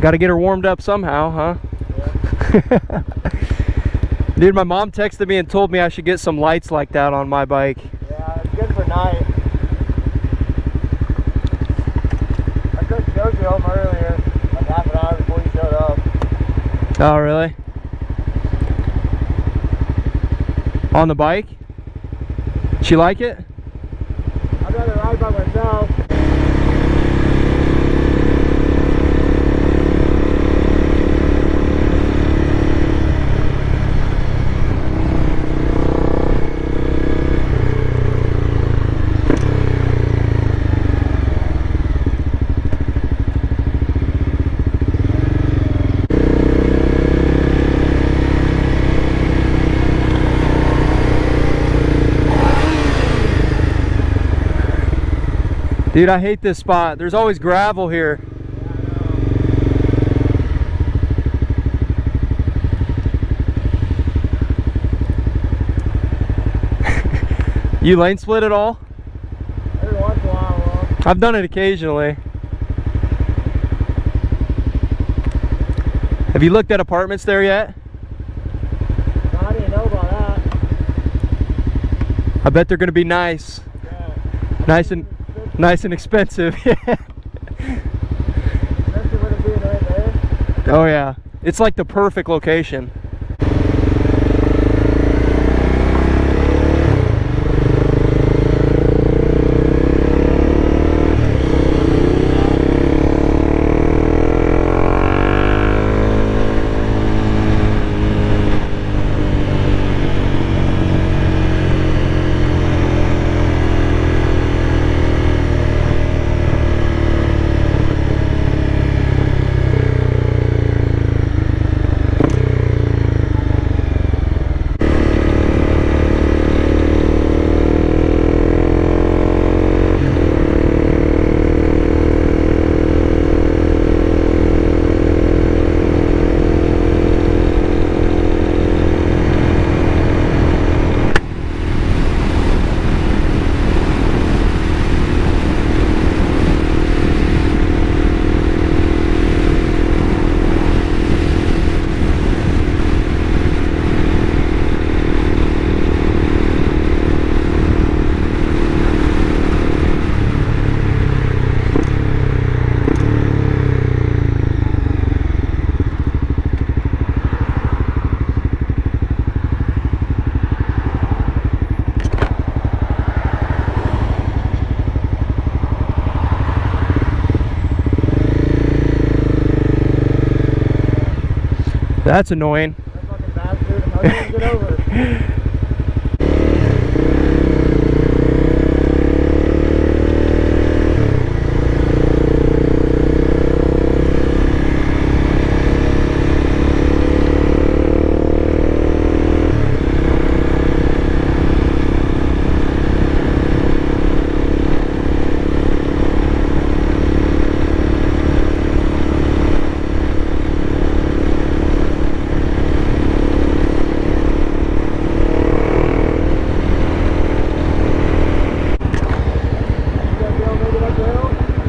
Got to get her warmed up somehow, huh? Yeah. Dude, my mom texted me and told me I should get some lights like that on my bike. Yeah, it's good for night. I took Josie home earlier, like half an hour before you showed up. Oh, really? On the bike? She like it? I'd rather ride by myself. Dude, I hate this spot. There's always gravel here. You lane split at all? Every once in a while, I've done it occasionally. Have you looked at apartments there yet? How do you know about that? I bet they're gonna be nice. Yeah. Nice and expensive. Especially with it being right there. Oh yeah. It's like the perfect location. That's annoying. That fucking bastard. How are you gonna get over it?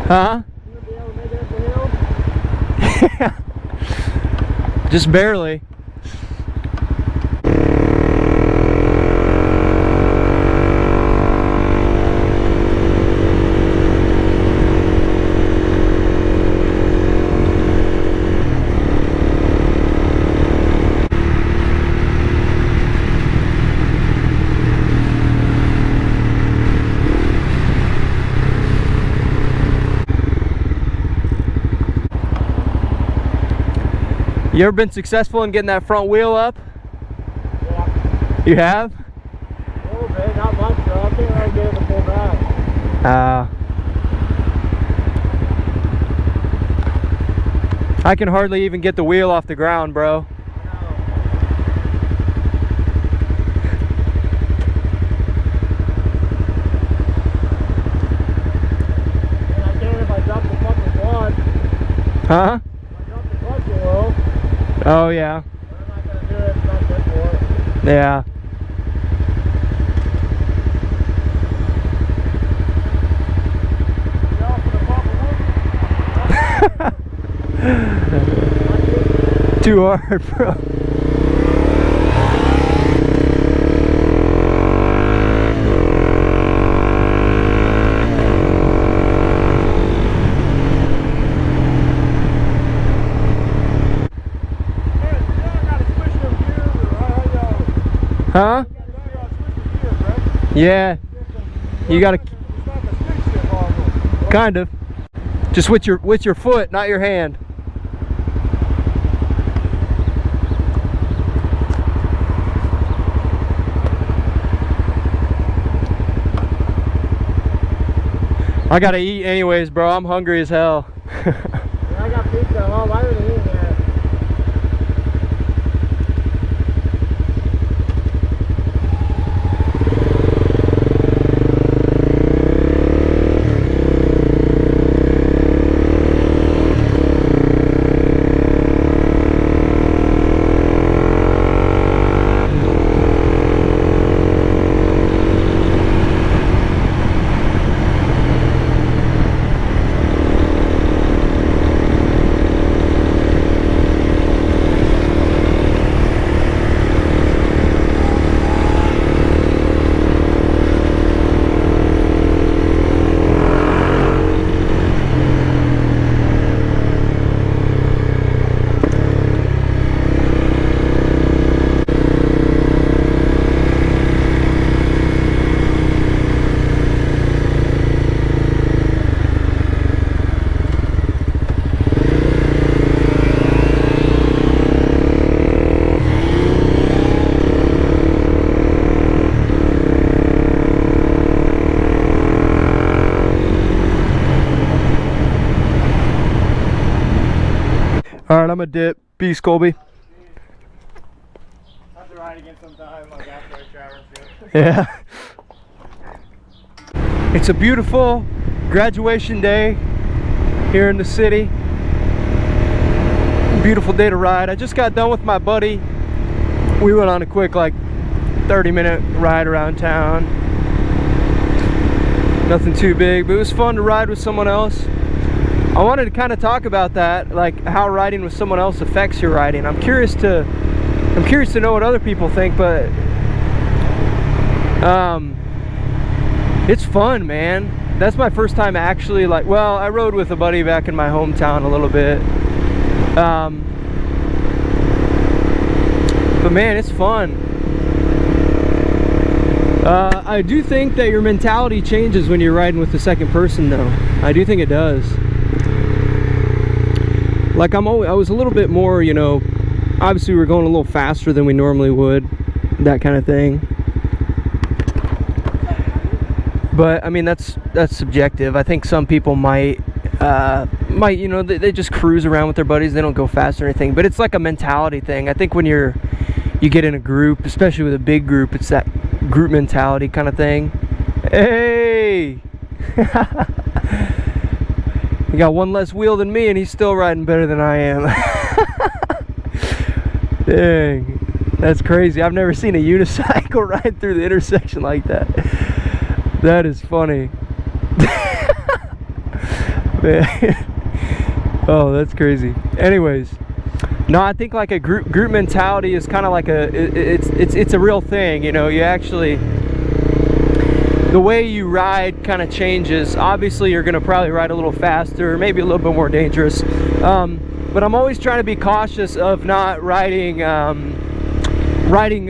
Huh? You gonna be able to make it up the hill? Just barely. You ever been successful in getting that front wheel up? Yeah. You have? A little bit, not much though. I can't really get it to pull back. I can hardly even get the wheel off the ground, bro. And I can if I drop the fucking quad. Huh? If I drop the clutch, it will. Oh yeah. But I'm not gonna do it. It's not good for it. Yeah. You off for the bumper, Too hard, bro. Huh? Yeah. You gotta kind of just with your foot, not your hand. I gotta eat anyways, bro. I'm hungry as hell. I got pizza at home. I haven't eaten yet. Alright, I'm a dip. Peace, Colby. I have to ride again sometime, like after I shower and shit. Yeah. It's a beautiful graduation day here in the city. Beautiful day to ride. I just got done with my buddy. We went on a quick, like, 30-minute ride around town. Nothing too big, but it was fun to ride with someone else. I wanted to kind of talk about that, like how riding with someone else affects your riding. I'm curious to know what other people think, but it's fun, man. That's my first time actually, like, well, I rode with a buddy back in my hometown a little bit. But man, it's fun. I do think that your mentality changes when you're riding with the second person, though. I do think it does. Like I was a little bit more, you know, obviously we were going a little faster than we normally would, that kind of thing. But I mean, that's subjective. I think some people might, you know, they just cruise around with their buddies. They don't go fast or anything. But it's like a mentality thing. I think when you get in a group, especially with a big group, it's that group mentality kind of thing. Hey. He got one less wheel than me and he's still riding better than I am. Dang, that's crazy. I've never seen a unicycle ride through the intersection like that. That is funny. Man. Oh, that's crazy. Anyways, no, I think like a group mentality is kind of like it's a real thing, you know. You actually, the way you ride kind of changes. Obviously you're gonna probably ride a little faster, maybe a little bit more dangerous, but I'm always trying to be cautious of not letting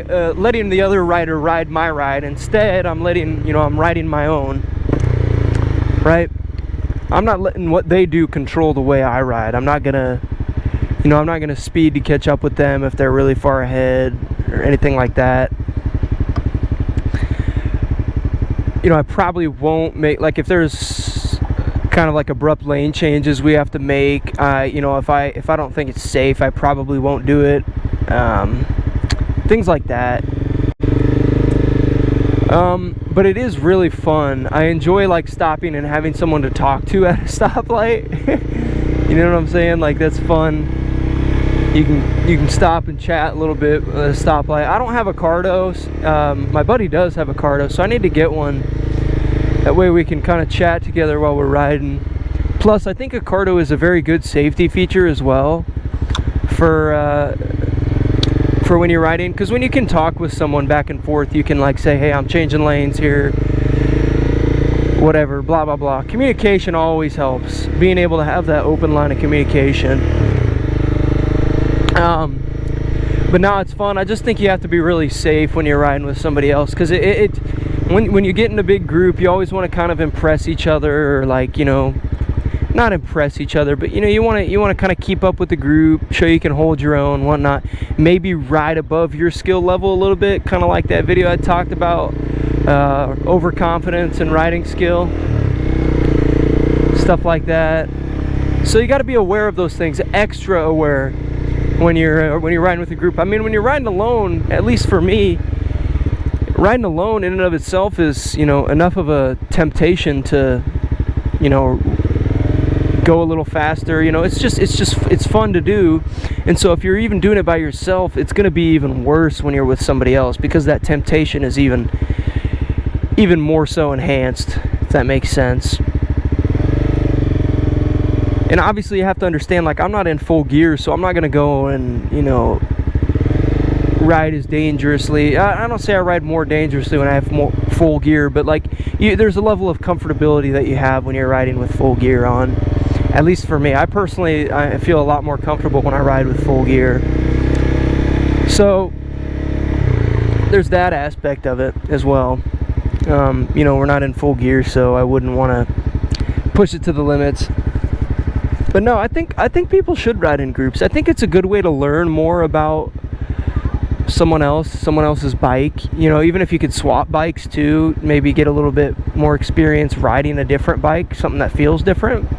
the other rider ride my ride. Instead, I'm riding my own, right? I'm not letting what they do control the way I ride. I'm not gonna speed to catch up with them if they're really far ahead or anything like that. You know, I probably won't make, like, if there's kind of like abrupt lane changes we have to make, you know, if I don't think it's safe, I probably won't do it. Things like that. But it is really fun. I enjoy like stopping and having someone to talk to at a stoplight. You know what I'm saying? Like, that's fun. You can stop and chat a little bit at a stoplight. I don't have a car though. My buddy does have a car though, so I need to get one. That way we can kind of chat together while we're riding. Plus, I think Accardo is a very good safety feature as well for when you're riding, because when you can talk with someone back and forth, you can like say, hey, I'm changing lanes here, whatever, blah blah blah. Communication always helps, being able to have that open line of communication. But no, it's fun. I just think you have to be really safe when you're riding with somebody else, because when you get in a big group, you always want to kind of impress each other, or like, you know, not impress each other, but you know, you want to kind of keep up with the group, show you can hold your own, whatnot. Maybe ride above your skill level a little bit, kind of like that video I talked about, overconfidence and riding skill, stuff like that. So you got to be aware of those things, extra aware when you're riding with a group. I mean, when you're riding alone, at least for me, riding alone in and of itself is, you know, enough of a temptation to, you know, go a little faster. You know, it's fun to do. And so if you're even doing it by yourself, it's going to be even worse when you're with somebody else, because that temptation is even more so enhanced, if that makes sense. And obviously you have to understand, like, I'm not in full gear, so I'm not going to go and, you know, ride as dangerously. I don't say I ride more dangerously when I have more full gear, but like, there's a level of comfortability that you have when you're riding with full gear on. At least for me, I feel a lot more comfortable when I ride with full gear. So there's that aspect of it as well. You know, we're not in full gear, so I wouldn't want to push it to the limits. But no, I think people should ride in groups. I think it's a good way to learn more about someone else's bike. You know, even if you could swap bikes too, maybe get a little bit more experience riding a different bike, something that feels different.